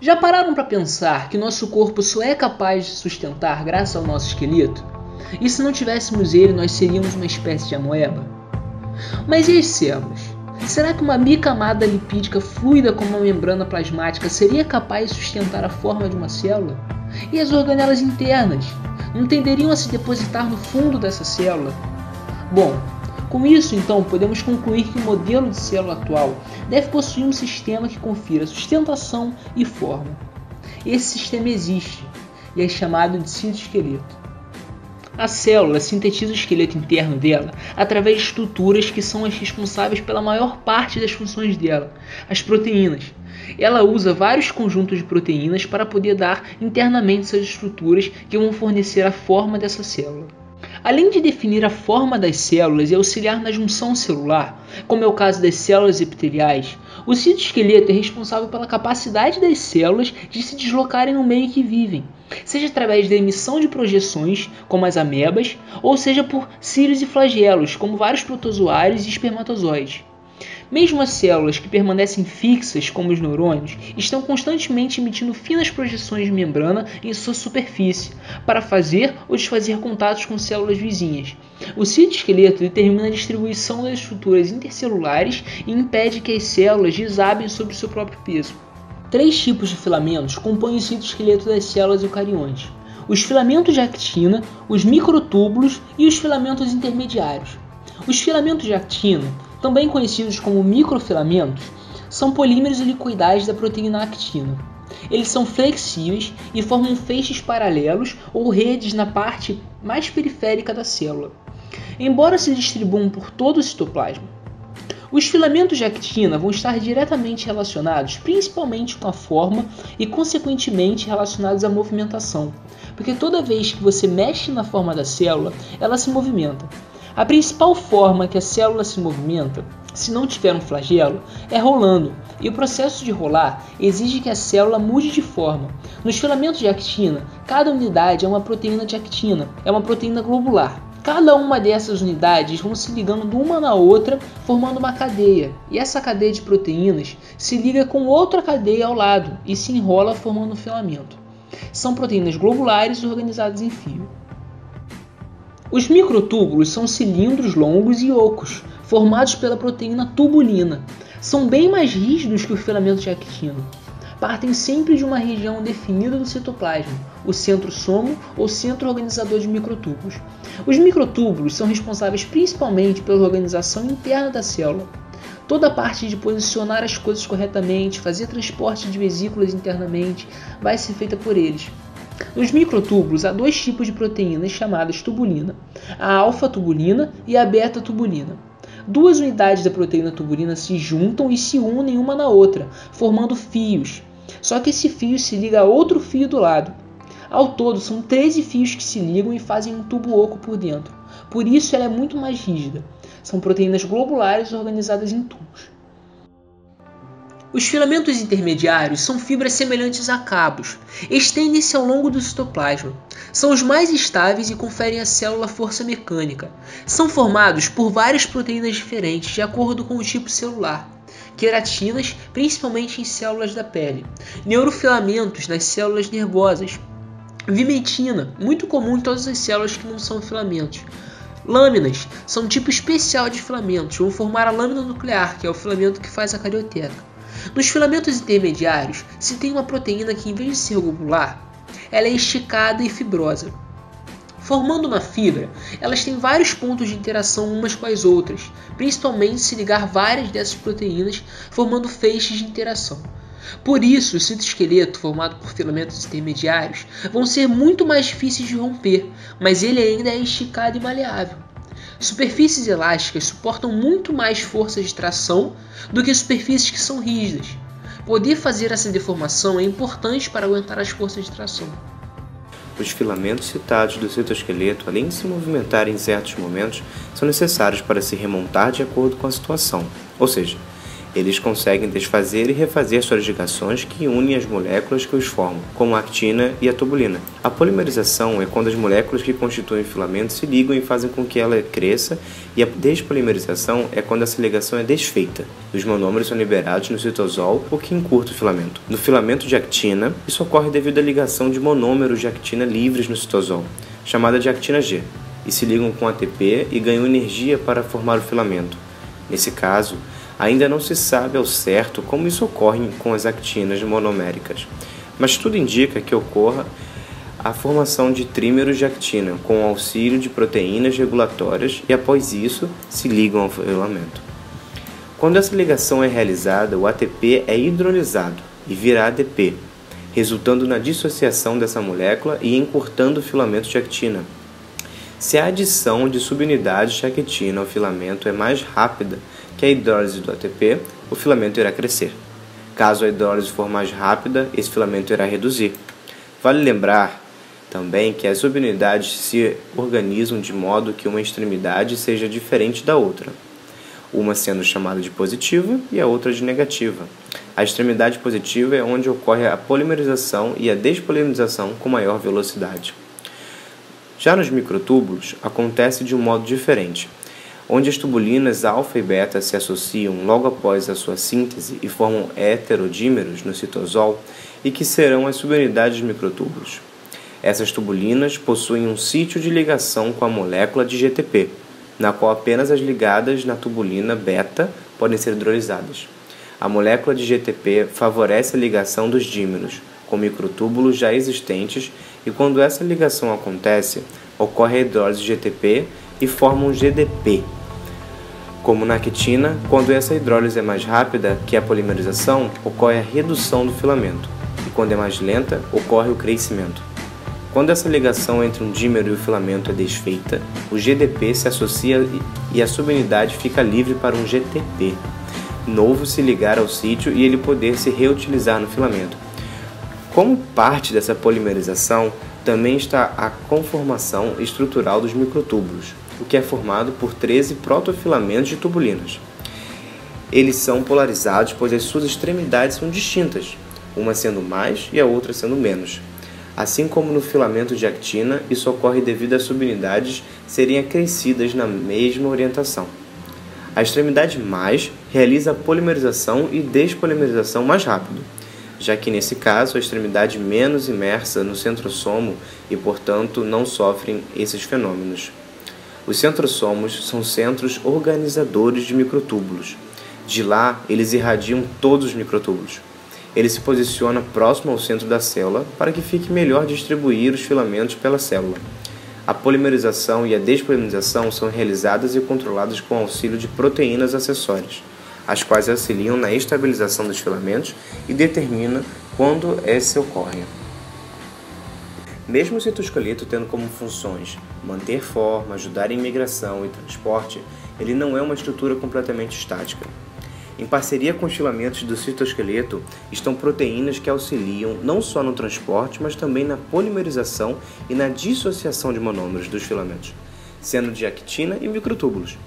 Já pararam para pensar que nosso corpo só é capaz de sustentar graças ao nosso esqueleto? E se não tivéssemos ele, nós seríamos uma espécie de amoeba? Mas e as células? Será que uma bicamada lipídica fluida como uma membrana plasmática seria capaz de sustentar a forma de uma célula? E as organelas internas? Não tenderiam a se depositar no fundo dessa célula? Bom, com isso, então, podemos concluir que o modelo de célula atual deve possuir um sistema que confira sustentação e forma. Esse sistema existe e é chamado de citoesqueleto. A célula sintetiza o esqueleto interno dela através de estruturas que são as responsáveis pela maior parte das funções dela, as proteínas. Ela usa vários conjuntos de proteínas para poder dar internamente essas estruturas que vão fornecer a forma dessa célula. Além de definir a forma das células e auxiliar na junção celular, como é o caso das células epiteliais, o citoesqueleto é responsável pela capacidade das células de se deslocarem no meio que vivem, seja através da emissão de projeções, como as amebas, ou seja por cílios e flagelos, como vários protozoários e espermatozoides. Mesmo as células que permanecem fixas, como os neurônios, estão constantemente emitindo finas projeções de membrana em sua superfície, para fazer ou desfazer contatos com células vizinhas. O citoesqueleto determina a distribuição das estruturas intercelulares e impede que as células desabem sobre o seu próprio peso. 3 tipos de filamentos compõem o citoesqueleto das células eucariontes: os filamentos de actina, os microtúbulos e os filamentos intermediários. Os filamentos de actina, também conhecidos como microfilamentos, são polímeros helicoidais da proteína actina. Eles são flexíveis e formam feixes paralelos ou redes na parte mais periférica da célula, embora se distribuam por todo o citoplasma. Os filamentos de actina vão estar diretamente relacionados principalmente com a forma e, consequentemente, relacionados à movimentação, porque toda vez que você mexe na forma da célula, ela se movimenta. A principal forma que a célula se movimenta, se não tiver um flagelo, é rolando, e o processo de rolar exige que a célula mude de forma. Nos filamentos de actina, cada unidade é uma proteína de actina, é uma proteína globular. Cada uma dessas unidades vão se ligando uma na outra, formando uma cadeia, e essa cadeia de proteínas se liga com outra cadeia ao lado e se enrola formando um filamento. São proteínas globulares organizadas em fio. Os microtúbulos são cilindros longos e ocos, formados pela proteína tubulina. São bem mais rígidos que os filamentos de actina. Partem sempre de uma região definida do citoplasma, o centrosomo ou centro organizador de microtúbulos. Os microtúbulos são responsáveis principalmente pela organização interna da célula. Toda a parte de posicionar as coisas corretamente, fazer transporte de vesículas internamente, vai ser feita por eles. Nos microtúbulos há 2 tipos de proteínas chamadas tubulina, a alfa-tubulina e a beta-tubulina. 2 unidades da proteína tubulina se juntam e se unem uma na outra, formando fios. Só que esse fio se liga a outro fio do lado. Ao todo, são 13 fios que se ligam e fazem um tubo oco por dentro. Por isso ela é muito mais rígida. São proteínas globulares organizadas em tubos. Os filamentos intermediários são fibras semelhantes a cabos. Estendem-se ao longo do citoplasma. São os mais estáveis e conferem à célula força mecânica. São formados por várias proteínas diferentes, de acordo com o tipo celular. Queratinas, principalmente em células da pele. Neurofilamentos nas células nervosas. Vimentina, muito comum em todas as células que não são filamentos. Lâminas, são um tipo especial de filamentos. Vão formar a lâmina nuclear, que é o filamento que faz a carioteca. Nos filamentos intermediários, se tem uma proteína que, em vez de ser globular, ela é esticada e fibrosa. Formando uma fibra, elas têm vários pontos de interação umas com as outras, principalmente se ligar várias dessas proteínas, formando feixes de interação. Por isso, o citoesqueleto, formado por filamentos intermediários, vão ser muito mais difíceis de romper, mas ele ainda é esticado e maleável. Superfícies elásticas suportam muito mais força de tração do que superfícies que são rígidas. Poder fazer essa deformação é importante para aguentar as forças de tração. Os filamentos citados do citoesqueleto, além de se movimentar em certos momentos, são necessários para se remontar de acordo com a situação, ou seja, Eles conseguem desfazer e refazer suas ligações que unem as moléculas que os formam, como a actina e a tubulina. A polimerização é quando as moléculas que constituem o filamento se ligam e fazem com que ela cresça, e a despolimerização é quando essa ligação é desfeita. Os monômeros são liberados no citosol, o que encurta o filamento. No filamento de actina, isso ocorre devido à ligação de monômeros de actina livres no citosol, chamada de actina G, e se ligam com ATP e ganham energia para formar o filamento. Nesse caso, ainda não se sabe ao certo como isso ocorre com as actinas monoméricas, mas tudo indica que ocorra a formação de trímeros de actina com o auxílio de proteínas regulatórias e após isso se ligam ao filamento. Quando essa ligação é realizada, o ATP é hidrolisado e vira ADP, resultando na dissociação dessa molécula e encurtando o filamento de actina. Se a adição de subunidades de actina ao filamento é mais rápida que a hidrólise do ATP, o filamento irá crescer. Caso a hidrólise for mais rápida, esse filamento irá reduzir. Vale lembrar também que as subunidades se organizam de modo que uma extremidade seja diferente da outra, uma sendo chamada de positiva e a outra de negativa. A extremidade positiva é onde ocorre a polimerização e a despolimerização com maior velocidade. Já nos microtúbulos, acontece de um modo diferente, onde as tubulinas alfa e beta se associam logo após a sua síntese e formam heterodímeros no citosol e que serão as subunidades dos microtúbulos. Essas tubulinas possuem um sítio de ligação com a molécula de GTP, na qual apenas as ligadas na tubulina beta podem ser hidrolizadas. A molécula de GTP favorece a ligação dos dímeros com microtúbulos já existentes e quando essa ligação acontece, ocorre a hidrólise de GTP e forma um GDP. Como na actina, quando essa hidrólise é mais rápida que a polimerização, ocorre a redução do filamento, e quando é mais lenta, ocorre o crescimento. Quando essa ligação entre um dímero e o filamento é desfeita, o GDP se associa e a subunidade fica livre para um GTP novo se ligar ao sítio e ele poder se reutilizar no filamento. Como parte dessa polimerização, também está a conformação estrutural dos microtúbulos, o que é formado por 13 protofilamentos de tubulinas. Eles são polarizados pois as suas extremidades são distintas, uma sendo mais e a outra sendo menos. Assim como no filamento de actina, isso ocorre devido às subunidades serem acrescidas na mesma orientação. A extremidade mais realiza a polimerização e despolimerização mais rápido, já que nesse caso a extremidade menos imersa no centrosomo e, portanto, não sofrem esses fenômenos. Os centrosomos são centros organizadores de microtúbulos. De lá, eles irradiam todos os microtúbulos. Ele se posiciona próximo ao centro da célula para que fique melhor distribuir os filamentos pela célula. A polimerização e a despolimerização são realizadas e controladas com o auxílio de proteínas acessórias, as quais auxiliam na estabilização dos filamentos e determinam quando esse ocorre. Mesmo o citoesqueleto tendo como funções manter forma, ajudar em migração e transporte, ele não é uma estrutura completamente estática. Em parceria com os filamentos do citoesqueleto estão proteínas que auxiliam não só no transporte, mas também na polimerização e na dissociação de monômeros dos filamentos, sendo de actina e microtúbulos.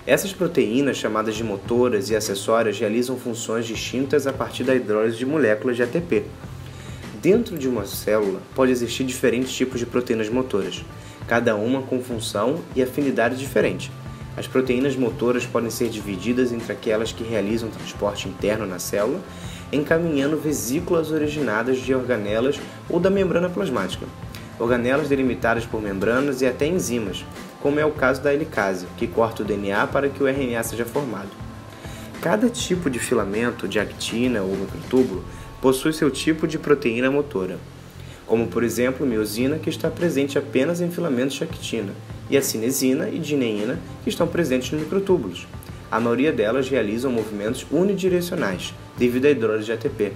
Essas proteínas, chamadas de motoras e acessórias, realizam funções distintas a partir da hidrólise de moléculas de ATP. Dentro de uma célula pode existir diferentes tipos de proteínas motoras, cada uma com função e afinidade diferente. As proteínas motoras podem ser divididas entre aquelas que realizam transporte interno na célula, encaminhando vesículas originadas de organelas ou da membrana plasmática, organelas delimitadas por membranas e até enzimas, como é o caso da helicase, que corta o DNA para que o RNA seja formado. Cada tipo de filamento de actina ou microtúbulo possui seu tipo de proteína motora, como por exemplo miosina, que está presente apenas em filamentos de actina, e a cinesina e dineína, que estão presentes nos microtúbulos. A maioria delas realizam movimentos unidirecionais, devido à hidrólise de ATP.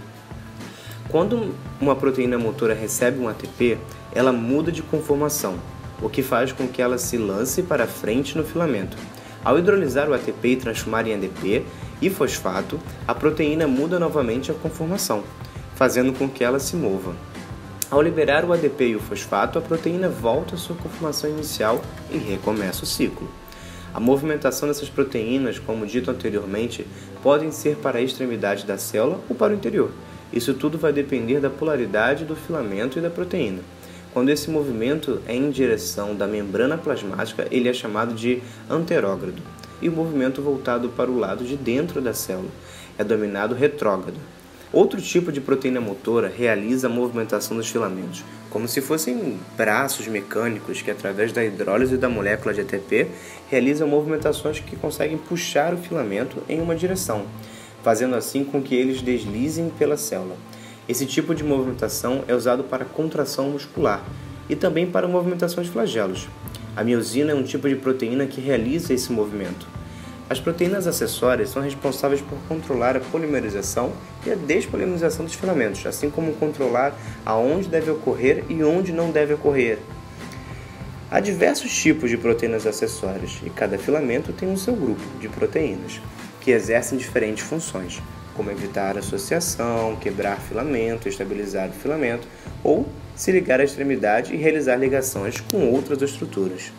Quando uma proteína motora recebe um ATP, ela muda de conformação, o que faz com que ela se lance para frente no filamento. Ao hidrolisar o ATP e transformar em ADP e fosfato, a proteína muda novamente a conformação, fazendo com que ela se mova. Ao liberar o ADP e o fosfato, a proteína volta à sua conformação inicial e recomeça o ciclo. A movimentação dessas proteínas, como dito anteriormente, podem ser para a extremidade da célula ou para o interior. Isso tudo vai depender da polaridade do filamento e da proteína. Quando esse movimento é em direção da membrana plasmática, ele é chamado de anterógrado, e o movimento voltado para o lado de dentro da célula é denominado retrógrado. Outro tipo de proteína motora realiza a movimentação dos filamentos, como se fossem braços mecânicos que, através da hidrólise da molécula de ATP, realizam movimentações que conseguem puxar o filamento em uma direção, fazendo assim com que eles deslizem pela célula. Esse tipo de movimentação é usado para contração muscular e também para movimentação de flagelos. A miosina é um tipo de proteína que realiza esse movimento. As proteínas acessórias são responsáveis por controlar a polimerização e a despolimerização dos filamentos, assim como controlar aonde deve ocorrer e onde não deve ocorrer. Há diversos tipos de proteínas acessórias e cada filamento tem o seu grupo de proteínas, que exercem diferentes funções, como evitar associação, quebrar filamento, estabilizar o filamento ou se ligar à extremidade e realizar ligações com outras estruturas.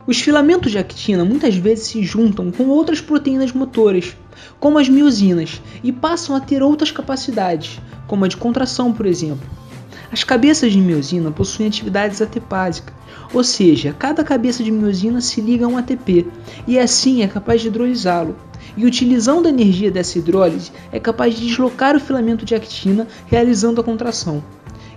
Os filamentos de actina muitas vezes se juntam com outras proteínas motoras, como as miosinas, e passam a ter outras capacidades, como a de contração, por exemplo. As cabeças de miosina possuem atividades atepásicas, ou seja, cada cabeça de miosina se liga a um ATP, e assim é capaz de hidrolisá-lo. E utilizando a energia dessa hidrólise, é capaz de deslocar o filamento de actina, realizando a contração.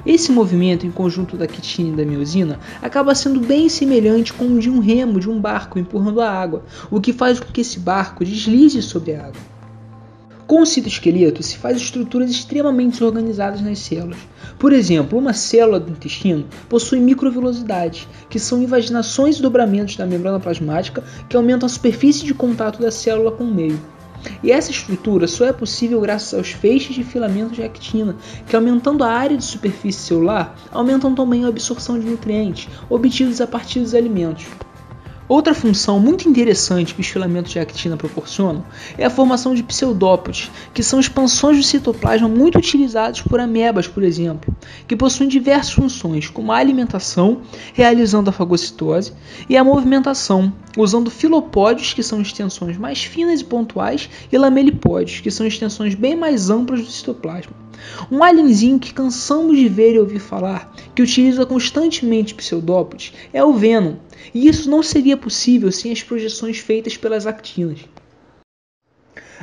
Esse movimento em conjunto da actina e da miosina acaba sendo bem semelhante com o de um remo de um barco empurrando a água, o que faz com que esse barco deslize sobre a água. Com o citoesqueleto se faz estruturas extremamente organizadas nas células. Por exemplo, uma célula do intestino possui microvilosidades, que são invaginações e dobramentos da membrana plasmática que aumentam a superfície de contato da célula com o meio. E essa estrutura só é possível graças aos feixes de filamentos de actina, que aumentando a área de superfície celular, aumentam também a absorção de nutrientes obtidos a partir dos alimentos. Outra função muito interessante que os filamentos de actina proporcionam é a formação de pseudópodes, que são expansões do citoplasma muito utilizados por amebas, por exemplo, que possuem diversas funções, como a alimentação, realizando a fagocitose, e a movimentação, usando filopódios, que são extensões mais finas e pontuais, e lamelipódios, que são extensões bem mais amplas do citoplasma. Um alienzinho que cansamos de ver e ouvir falar, que utiliza constantemente pseudópodes, é o Venom, e isso não seria possível sem as projeções feitas pelas actinas.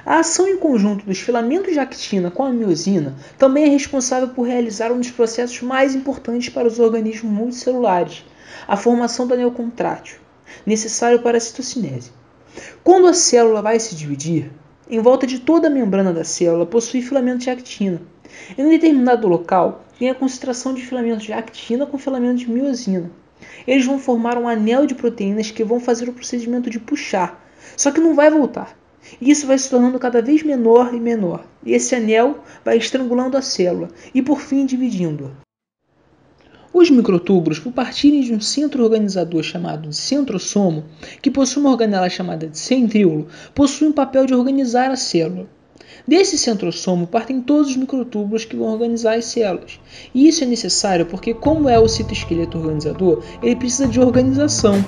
A ação em conjunto dos filamentos de actina com a miosina também é responsável por realizar um dos processos mais importantes para os organismos multicelulares, a formação do anel contrátil, necessário para a citocinese. Quando a célula vai se dividir, em volta de toda a membrana da célula possui filamentos de actina. Em um determinado local, tem a concentração de filamentos de actina com filamentos de miosina. Eles vão formar um anel de proteínas que vão fazer o procedimento de puxar, só que não vai voltar. E isso vai se tornando cada vez menor e menor. E esse anel vai estrangulando a célula e por fim dividindo-a. Os microtúbulos, por partirem de um centro organizador chamado de centrosomo, que possui uma organela chamada de centríolo, possuem o papel de organizar a célula. Desse centrosomo partem todos os microtúbulos que vão organizar as células. E isso é necessário porque, como é o citoesqueleto organizador, ele precisa de organização,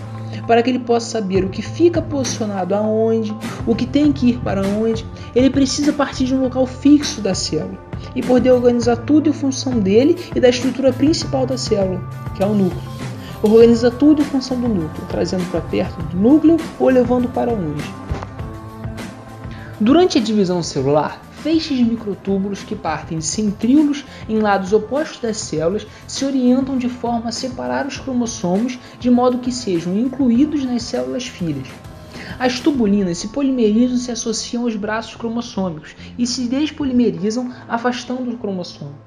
para que ele possa saber o que fica posicionado aonde, o que tem que ir para onde. Ele precisa partir de um local fixo da célula e poder organizar tudo em função dele e da estrutura principal da célula, que é o núcleo. Organiza tudo em função do núcleo, trazendo para perto do núcleo ou levando para longe. Durante a divisão celular, feixes de microtúbulos que partem de centríolos em lados opostos das células se orientam de forma a separar os cromossomos de modo que sejam incluídos nas células filhas. As tubulinas se polimerizam e se associam aos braços cromossômicos e se despolimerizam afastando o cromossomo.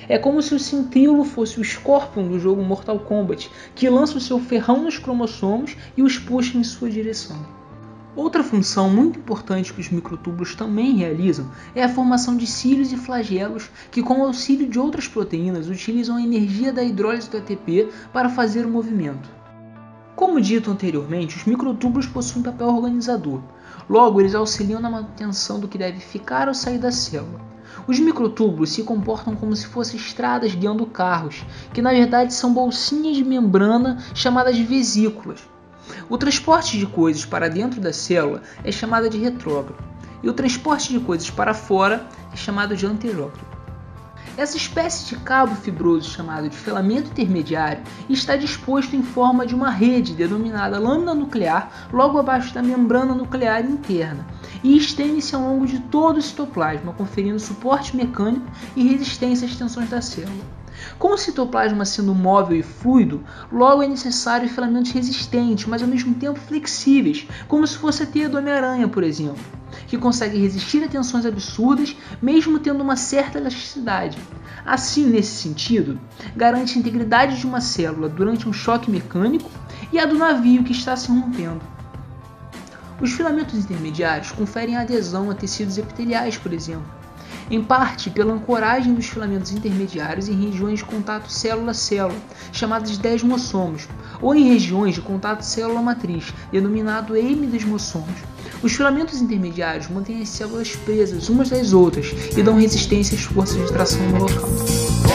É como se o centríolo fosse o Scorpion do jogo Mortal Kombat, que lança o seu ferrão nos cromossomos e os puxa em sua direção. Outra função muito importante que os microtúbulos também realizam é a formação de cílios e flagelos que, com o auxílio de outras proteínas, utilizam a energia da hidrólise do ATP para fazer o movimento. Como dito anteriormente, os microtúbulos possuem papel organizador. Logo, eles auxiliam na manutenção do que deve ficar ou sair da célula. Os microtúbulos se comportam como se fossem estradas guiando carros, que na verdade são bolsinhas de membrana chamadas de vesículas. O transporte de coisas para dentro da célula é chamado de retrógrado, e o transporte de coisas para fora é chamado de anterógrado. Essa espécie de cabo fibroso chamado de filamento intermediário está disposto em forma de uma rede denominada lâmina nuclear logo abaixo da membrana nuclear interna e estende-se ao longo de todo o citoplasma, conferindo suporte mecânico e resistência às tensões da célula. Com o citoplasma sendo móvel e fluido, logo é necessário filamentos resistentes, mas ao mesmo tempo flexíveis, como se fosse a teia do Homem-Aranha, por exemplo, que consegue resistir a tensões absurdas, mesmo tendo uma certa elasticidade. Assim, nesse sentido, garante a integridade de uma célula durante um choque mecânico e a do navio que está se rompendo. Os filamentos intermediários conferem adesão a tecidos epiteliais, por exemplo, em parte pela ancoragem dos filamentos intermediários em regiões de contato célula-célula, chamadas de desmossomos, ou em regiões de contato célula-matriz, denominado hemidesmossomos. Os filamentos intermediários mantêm as células presas umas das outras e dão resistência às forças de tração no local.